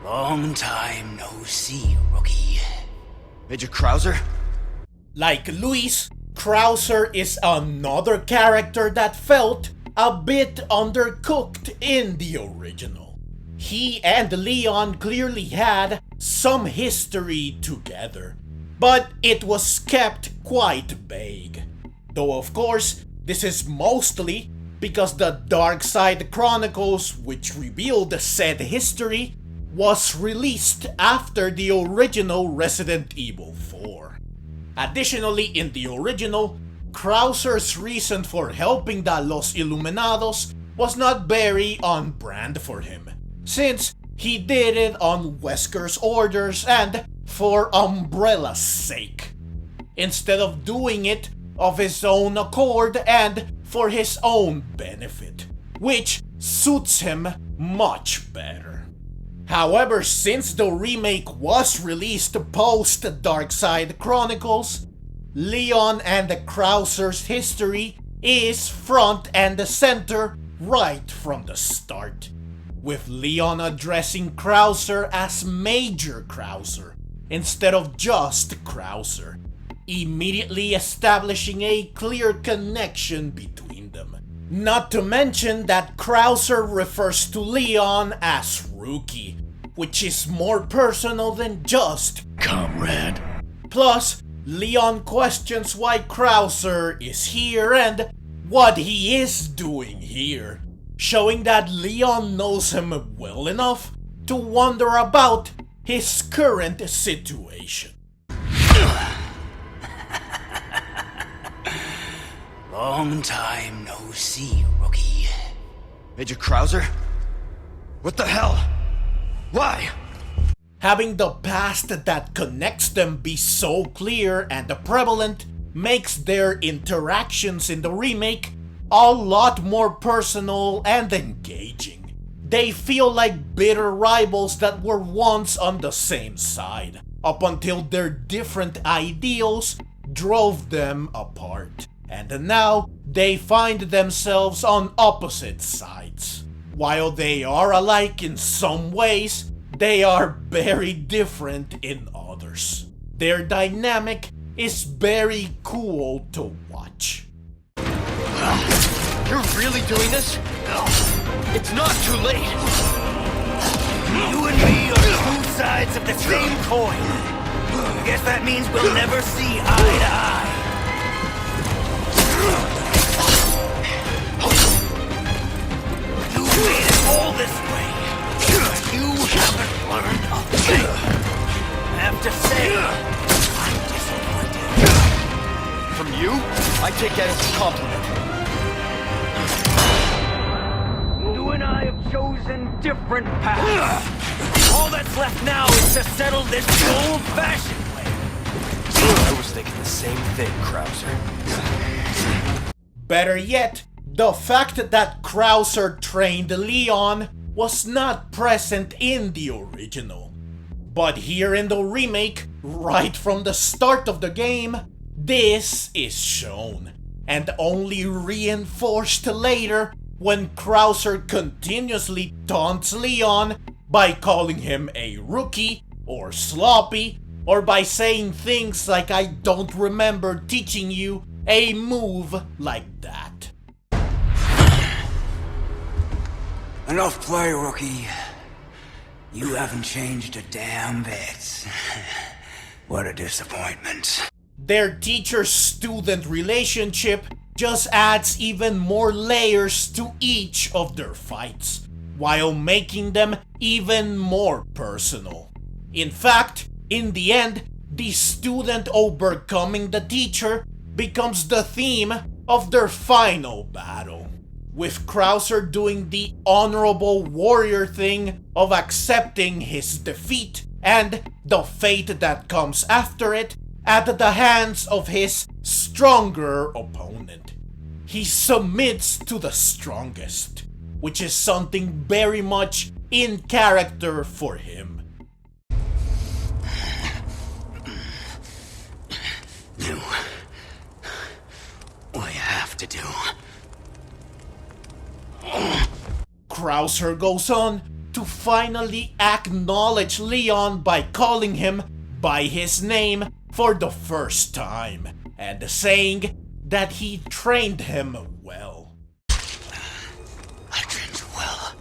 Long time no see, rookie. Major Krauser? Like Luis, Krauser is another character that felt a bit undercooked in the original. He and Leon clearly had some history together, but it was kept quite vague. Though of course, this is mostly because the Dark Side Chronicles, which revealed said history, was released after the original Resident Evil 4. Additionally, in the original, Krauser's reason for helping the Los Iluminados was not very on brand for him, since he did it on Wesker's orders and for Umbrella's sake, instead of doing it of his own accord and for his own benefit, which suits him much better. However, since the remake was released post Dark Side Chronicles, Leon and Krauser's history is front and center right from the start, with Leon addressing Krauser as Major Krauser instead of just Krauser, immediately establishing a clear connection between them. Not to mention that Krauser refers to Leon as Rookie, which is more personal than just Comrade. Plus, Leon questions why Krauser is here and what he is doing here, showing that Leon knows him well enough to wonder about his current situation. Long time no see, rookie. Major Krauser? What the hell? Why? Having the past that connects them be so clear and prevalent makes their interactions in the remake a lot more personal and engaging. They feel like bitter rivals that were once on the same side, up until their different ideals drove them apart. And now they find themselves on opposite sides. While they are alike in some ways, they are very different in others. Their dynamic is very cool to watch. You're really doing this? It's not too late. You and me are two sides of the same coin. I guess that means we'll never see eye to eye. You made it all this way. You haven't learned a thing. I have to say, I'm disappointed. From you? I take that as a compliment. You and I have chosen different paths. All that's left now is to settle this old-fashioned way. I was thinking the same thing, Krauser. Better yet, the fact that Krauser trained Leon was not present in the original. But here in the remake, right from the start of the game, this is shown, and only reinforced later when Krauser continuously taunts Leon by calling him a rookie or sloppy, or by saying things like "I don't remember teaching you a move like that." Enough play, rookie. You haven't changed a damn bit. What a disappointment. Their teacher-student relationship just adds even more layers to each of their fights, while making them even more personal. In fact, in the end, the student overcoming the teacher becomes the theme of their final battle, with Krauser doing the honorable warrior thing of accepting his defeat and the fate that comes after it at the hands of his stronger opponent. He submits to the strongest, which is something very much in character for him. Do what you have to do. Krauser goes on to finally acknowledge Leon by calling him by his name for the first time and saying that he trained him well. I trained you well.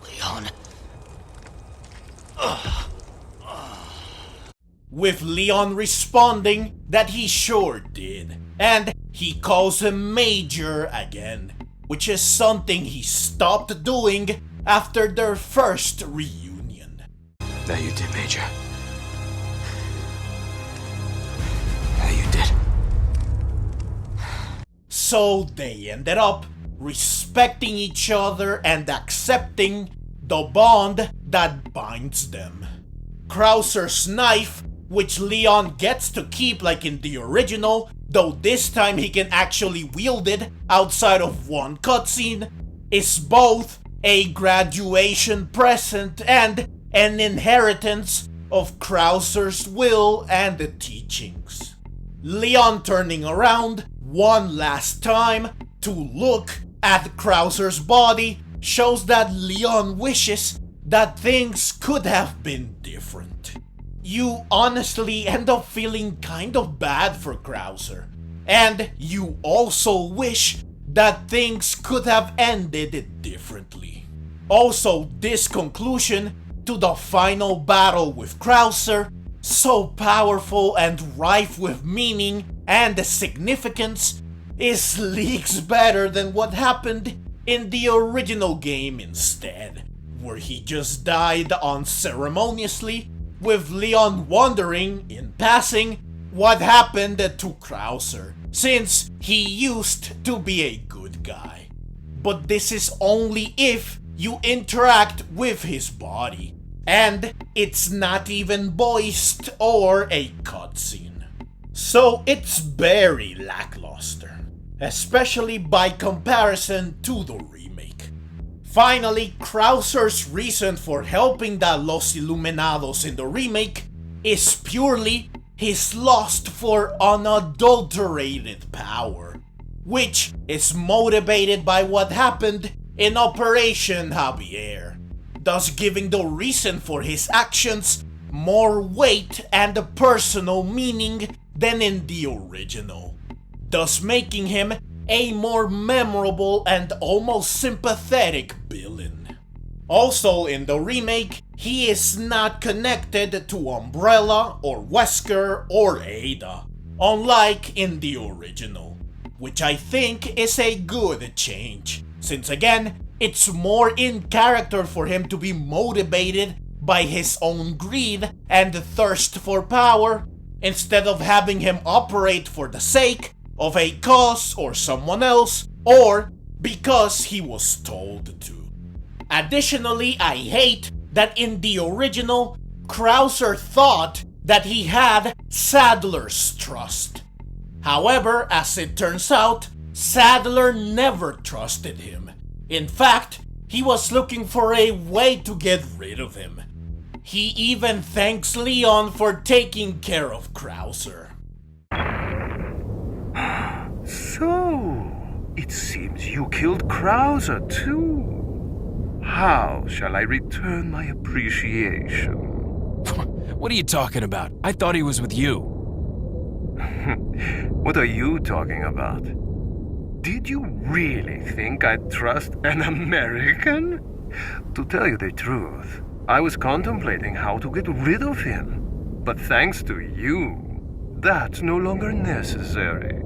Leon. With Leon responding that he sure did, and he calls him Major again, which is something he stopped doing after their first reunion. Now you did, Major. Now you did. So they ended up respecting each other and accepting the bond that binds them. Krauser's knife, which Leon gets to keep like in the original, though this time he can actually wield it outside of one cutscene, is both a graduation present and an inheritance of Krauser's will and the teachings. Leon turning around one last time to look at Krauser's body shows that Leon wishes that things could have been different. You honestly end up feeling kind of bad for Krauser, and you also wish that things could have ended differently. Also, this conclusion to the final battle with Krauser, so powerful and rife with meaning and significance, is leagues better than what happened in the original game instead, where he just died unceremoniously, with Leon wondering, in passing, what happened to Krauser, since he used to be a good guy. But this is only if you interact with his body, and it's not even voiced or a cutscene. So it's very lackluster, especially by comparison to the remake. Finally, Krauser's reason for helping the Los Iluminados in the remake is purely his lust for unadulterated power, which is motivated by what happened in Operation Javier, thus giving the reason for his actions more weight and personal meaning than in the original, thus making him a more memorable and almost sympathetic villain. Also in the remake, he is not connected to Umbrella or Wesker or Ada, unlike in the original, which I think is a good change, since again, it's more in character for him to be motivated by his own greed and thirst for power, instead of having him operate for the sake of a cause or someone else, or because he was told to. Additionally, I hate that in the original, Krauser thought that he had Sadler's trust. However, as it turns out, Sadler never trusted him. In fact, he was looking for a way to get rid of him. He even thanks Leon for taking care of Krauser. So, it seems you killed Krauser too. How shall I return my appreciation? What are you talking about? I thought he was with you. What are you talking about? Did you really think I'd trust an American? To tell you the truth, I was contemplating how to get rid of him. But thanks to you, that's no longer necessary.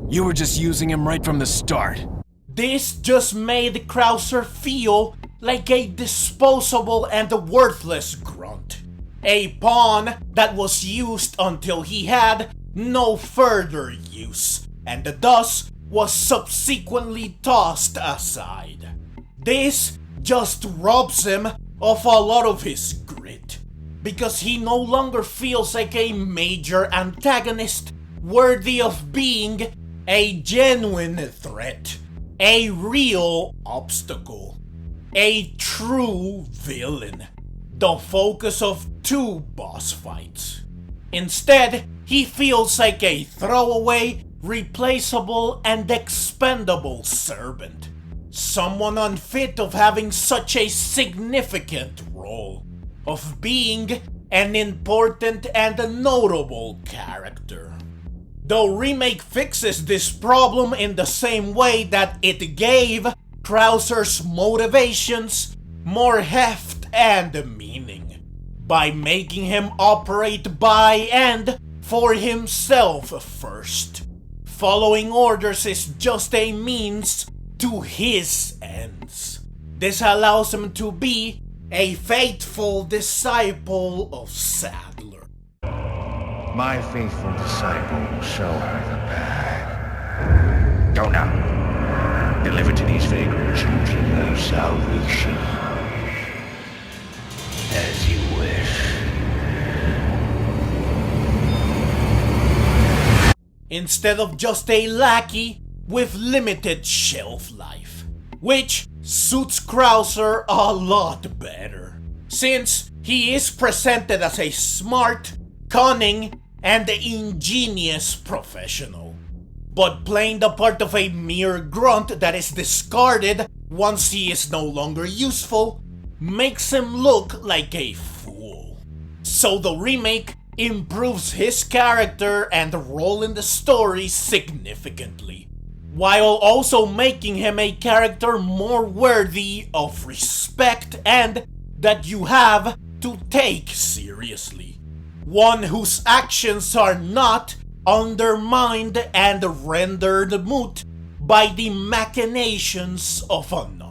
You were just using him right from the start. This just made Krauser feel like a disposable and worthless grunt. A pawn that was used until he had no further use, and thus was subsequently tossed aside. This just robs him of a lot of his grit, because he no longer feels like a major antagonist worthy of being a genuine threat, a real obstacle, a true villain, the focus of 2 boss fights. Instead, he feels like a throwaway, replaceable, and expendable servant, someone unfit of having such a significant role, of being an important and a notable character. Though Remake fixes this problem in the same way that it gave Krauser's motivations more heft and meaning, by making him operate by and for himself first. Following orders is just a means to his ends. This allows him to be a faithful disciple of Sadler. My faithful disciple will show her the path. Go now. Deliver to these vagrant children their salvation. As you wish. Instead of just a lackey with limited shelf life, which suits Krauser a lot better, since he is presented as a smart, cunning, and ingenious professional, but playing the part of a mere grunt that is discarded once he is no longer useful makes him look like a fool. So the remake improves his character and role in the story significantly, while also making him a character more worthy of respect and that you have to take seriously. One whose actions are not undermined and rendered moot by the machinations of another.